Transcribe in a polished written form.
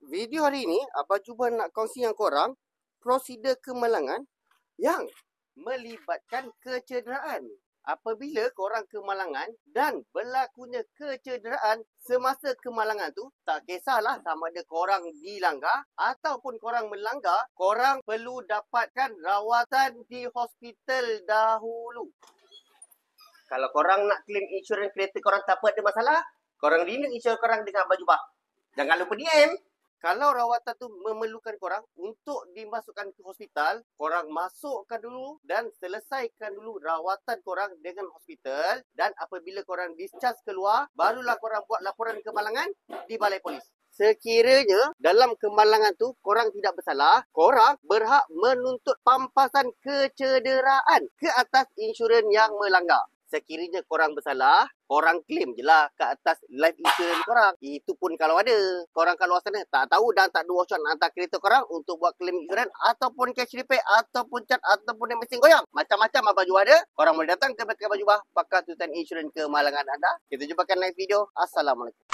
Video hari ini, Abang cuba nak kongsi dengan korang prosedur kemalangan yang melibatkan kecederaan. Apabila korang kemalangan dan berlakunya kecederaan semasa kemalangan tu, tak kisahlah sama ada korang dilanggar ataupun korang melanggar, korang perlu dapatkan rawatan di hospital dahulu. Kalau korang nak claim insurans kereta korang tak apa ada masalah, korang renew insurans korang dengan Abang Jubah. Jangan lupa DM. Kalau rawatan tu memerlukan korang untuk dimasukkan ke hospital, korang masukkan dulu dan selesaikan dulu rawatan korang dengan hospital. Dan apabila korang discharge keluar, barulah korang buat laporan kemalangan di balai polis. Sekiranya dalam kemalangan tu korang tidak bersalah, korang berhak menuntut pampasan kecederaan ke atas insurans yang melanggar. Sekiranya korang bersalah, korang claim je lah ke atas life insurance korang. Itu pun kalau ada. Korang kat luar sana tak tahu dan tak ada option hantar kereta korang untuk buat claim insurance ataupun cash repair ataupun cat ataupun mesin goyang. Macam-macam Abang Jubah ada. Korang boleh datang ke Abang Jubah pakar tututan insurans kemalangan anda. Kita jumpakan next video. Assalamualaikum.